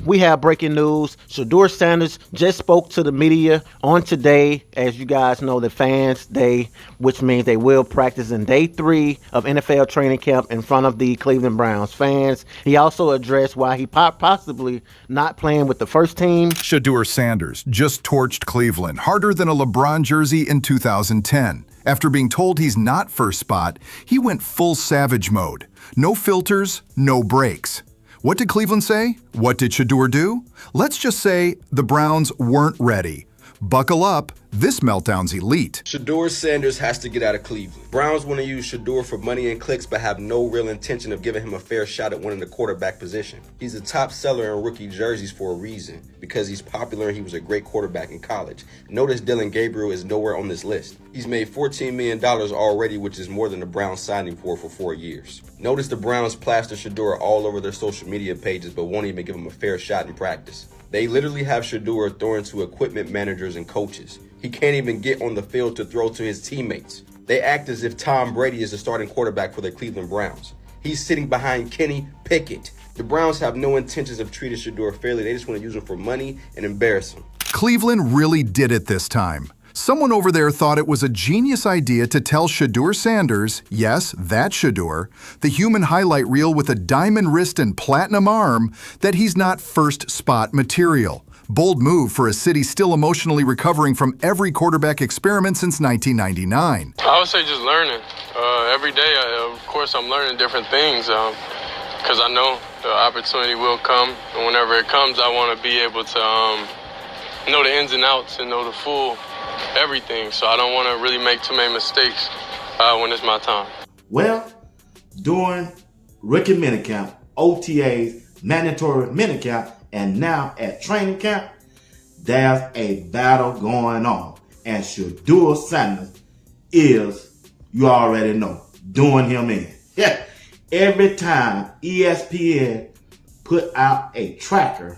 we have breaking news. Shedeur Sanders just spoke to the media on today. As you guys know, the fans day, which means they will practice in day 3 of NFL training camp in front of the Cleveland Browns fans. He also addressed why he possibly not playing with the first team. Shedeur Sanders just torched Cleveland harder than a LeBron jersey in 2010. After being told he's not first spot, he went full savage mode. No filters, no breaks. What did Cleveland say? What did Shedeur do? Let's just say the Browns weren't ready. Buckle up, this meltdown's elite. Shedeur Sanders has to get out of Cleveland. Browns want to use Shedeur for money and clicks, but have no real intention of giving him a fair shot at winning the quarterback position. He's a top seller in rookie jerseys for a reason, because he's popular and he was a great quarterback in college. Notice Dillon Gabriel is nowhere on this list. He's made $14 million already, which is more than the Browns signed him for 4 years. Notice the Browns plaster Shedeur all over their social media pages, but won't even give him a fair shot in practice. They literally have Shedeur throwing to equipment managers and coaches. He can't even get on the field to throw to his teammates. They act as if Tom Brady is the starting quarterback for the Cleveland Browns. He's sitting behind Kenny Pickett. The Browns have no intentions of treating Shedeur fairly. They just want to use him for money and embarrass him. Cleveland really did it this time. Someone over there thought it was a genius idea to tell Shedeur Sanders, yes, that Shedeur, the human highlight reel with a diamond wrist and platinum arm, that he's not first spot material. Bold move for a city still emotionally recovering from every quarterback experiment since 1999. I would say just learning. Every day, of course, I'm learning different things because I know the opportunity will come. And whenever it comes, I want to be able to know the ins and outs and know the full everything, so I don't want to really make too many mistakes when it's my time. Well, during rookie minicamp, OTAs, mandatory minicamp, and now at training camp, there's a battle going on. And Shedeur Sanders is, you already know, doing him in. Yeah. Every time ESPN put out a tracker,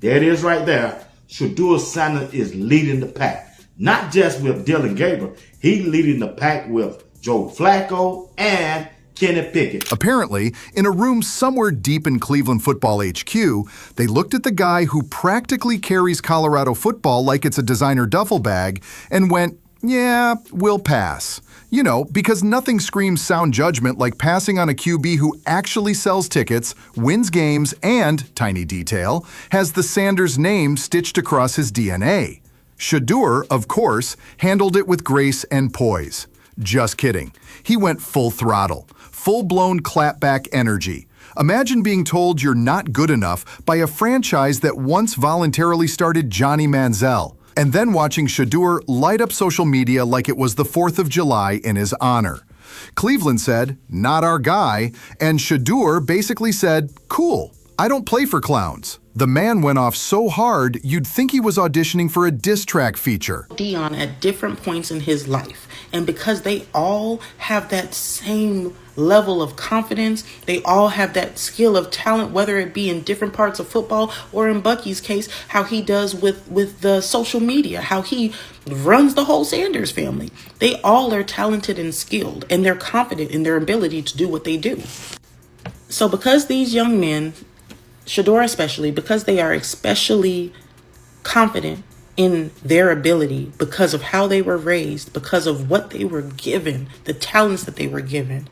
there it is right there, Shedeur Sanders is leading the pack. Not just with Dillon Gabriel, he's leading the pack with Joe Flacco and Kenny Pickett. Apparently, in a room somewhere deep in Cleveland Football HQ, they looked at the guy who practically carries Colorado football like it's a designer duffel bag and went, yeah, we'll pass. You know, because nothing screams sound judgment like passing on a QB who actually sells tickets, wins games, and, tiny detail, has the Sanders name stitched across his DNA. Shedeur, of course, handled it with grace and poise. Just kidding. He went full throttle, full-blown clapback energy. Imagine being told you're not good enough by a franchise that once voluntarily started Johnny Manziel, and then watching Shedeur light up social media like it was the 4th of July in his honor. Cleveland said, not our guy, and Shedeur basically said, cool, I don't play for clowns. The man went off so hard, you'd think he was auditioning for a diss track feature. Deion at different points in his life. And because they all have that same level of confidence, they all have that skill of talent, whether it be in different parts of football or in Bucky's case, how he does with the social media, how he runs the whole Sanders family. They all are talented and skilled, and they're confident in their ability to do what they do. So because these young men, Shedeur especially, because they are especially confident in their ability because of how they were raised, because of what they were given, the talents that they were given,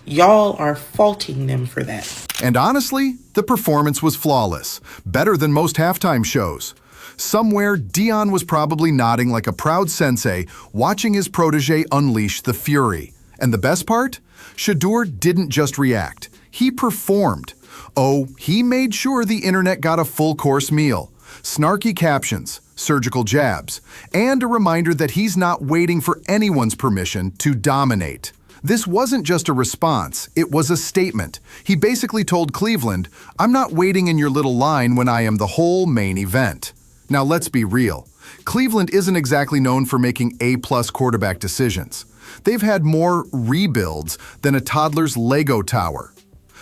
y'all are faulting them for that. And honestly, the performance was flawless, better than most halftime shows. Somewhere, Deion was probably nodding like a proud sensei, watching his protege unleash the fury. And the best part? Shedeur didn't just react. He performed. Oh, he made sure the internet got a full-course meal. Snarky captions, surgical jabs, and a reminder that he's not waiting for anyone's permission to dominate. This wasn't just a response, it was a statement. He basically told Cleveland, I'm not waiting in your little line when I am the whole main event. Now let's be real. Cleveland isn't exactly known for making A-plus quarterback decisions. They've had more rebuilds than a toddler's Lego tower.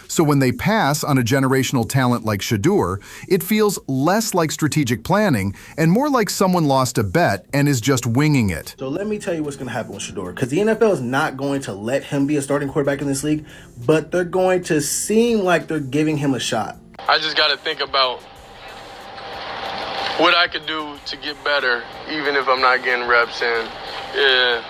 So when they pass on a generational talent like Shedeur, it feels less like strategic planning and more like someone lost a bet and is just winging it. So let me tell you what's going to happen with Shedeur, because the NFL is not going to let him be a starting quarterback in this league, but they're going to seem like they're giving him a shot. I just got to think about what I could do to get better, even if I'm not getting reps in. Yeah,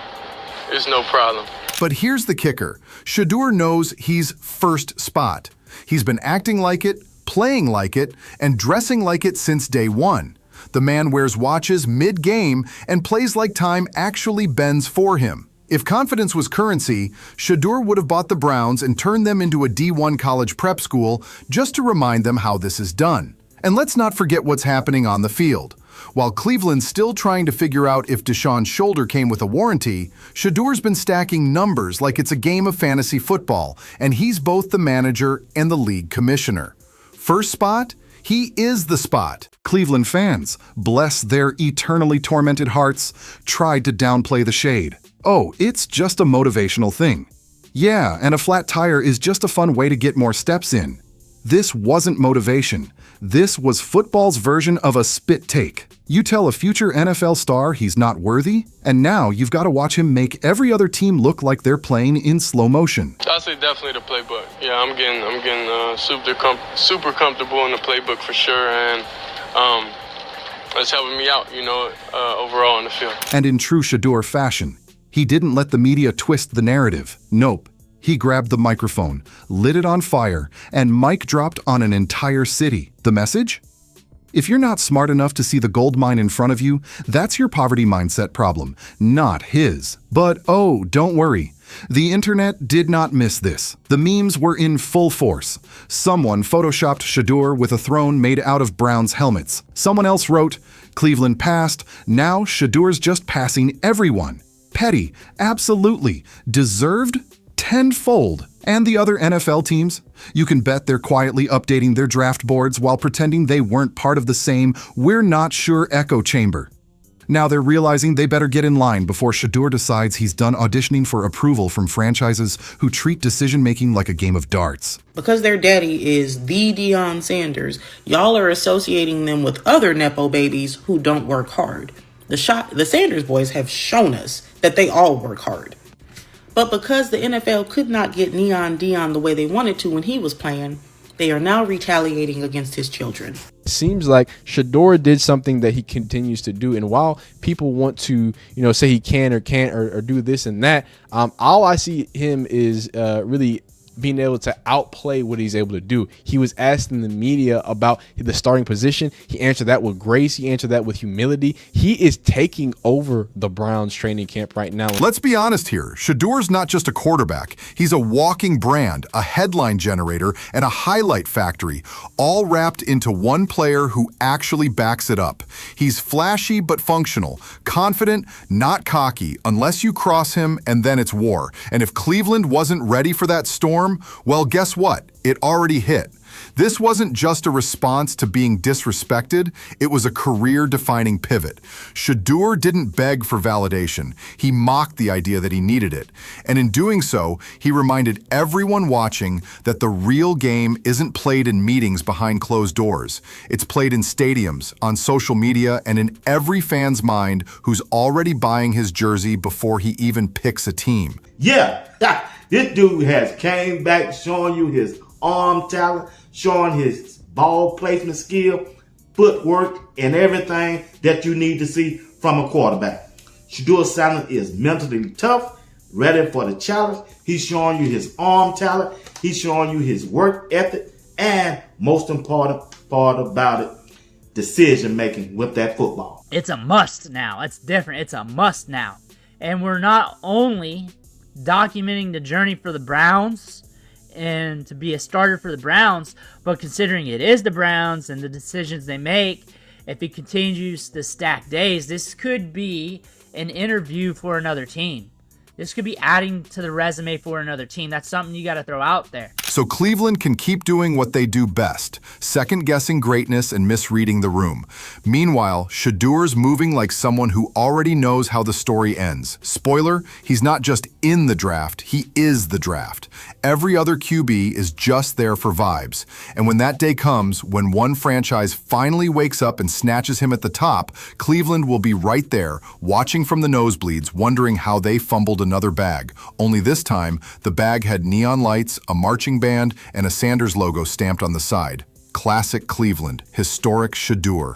it's no problem. But here's the kicker. Shedeur knows he's first spot. He's been acting like it, playing like it, and dressing like it since day one. The man wears watches mid-game and plays like time actually bends for him. If confidence was currency, Shedeur would have bought the Browns and turned them into a D1 college prep school just to remind them how this is done. And let's not forget what's happening on the field. While Cleveland's still trying to figure out if Deshaun's shoulder came with a warranty, Shedeur's been stacking numbers like it's a game of fantasy football, and he's both the manager and the league commissioner. First spot? He is the spot. Cleveland fans, bless their eternally tormented hearts, tried to downplay the shade. Oh, it's just a motivational thing. Yeah, and a flat tire is just a fun way to get more steps in. This wasn't motivation. This was football's version of a spit take. You tell a future NFL star he's not worthy, and now you've got to watch him make every other team look like they're playing in slow motion. I say definitely the playbook. Yeah, I'm getting super comfortable in the playbook for sure, and it's helping me out, overall in the field. And in true Shedeur fashion, he didn't let the media twist the narrative. Nope. He grabbed the microphone, lit it on fire, and mic dropped on an entire city. The message? If you're not smart enough to see the gold mine in front of you, that's your poverty mindset problem, not his. But oh, don't worry. The internet did not miss this. The memes were in full force. Someone photoshopped Shedeur with a throne made out of Browns helmets. Someone else wrote, "Cleveland passed, now Shedeur's just passing everyone." Petty, absolutely. Deserved? Tenfold. And the other NFL teams? You can bet they're quietly updating their draft boards while pretending they weren't part of the same "we're not sure" echo chamber. Now they're realizing they better get in line before Shedeur decides he's done auditioning for approval from franchises who treat decision-making like a game of darts. Because their daddy is the Deion Sanders, y'all are associating them with other Nepo babies who don't work hard. The Sanders boys have shown us that they all work hard. But because the NFL could not get Neon Deion the way they wanted to when he was playing, they are now retaliating against his children. It seems like Shedeur did something that he continues to do. And while people want to, say he can or can't or do this and that, all I see him is really being able to outplay what he's able to do. He was asked in the media about the starting position. He answered that with grace. He answered that with humility. He is taking over the Browns training camp right now. Let's be honest here. Shedeur's not just a quarterback. He's a walking brand, a headline generator, and a highlight factory, all wrapped into one player who actually backs it up. He's flashy but functional, confident, not cocky, unless you cross him and then it's war. And if Cleveland wasn't ready for that storm, well, guess what? It already hit. This wasn't just a response to being disrespected, it was a career-defining pivot. Shedeur didn't beg for validation. He mocked the idea that he needed it. And in doing so, he reminded everyone watching that the real game isn't played in meetings behind closed doors. It's played in stadiums, on social media, and in every fan's mind who's already buying his jersey before he even picks a team. Yeah, this dude has came back showing you his arm talent, showing his ball placement skill, footwork, and everything that you need to see from a quarterback. Shedeur Sanders is mentally tough, ready for the challenge. He's showing you his arm talent. He's showing you his work ethic, and most important part about it, decision making with that football. It's a must now. It's different. It's a must now. And we're not only documenting the journey for the Browns and to be a starter for the Browns, but considering it is the Browns and the decisions they make, if he continues to stack days, this could be an interview for another team. This could be adding to the resume for another team. That's something you got to throw out there. So Cleveland can keep doing what they do best, second-guessing greatness and misreading the room. Meanwhile, Shedeur's moving like someone who already knows how the story ends. Spoiler, he's not just in the draft, he is the draft. Every other QB is just there for vibes. And when that day comes, when one franchise finally wakes up and snatches him at the top, Cleveland will be right there, watching from the nosebleeds, wondering how they fumbled another bag. Only this time, the bag had neon lights, a marching band, and a Sanders logo stamped on the side. Classic Cleveland, historic Shedeur.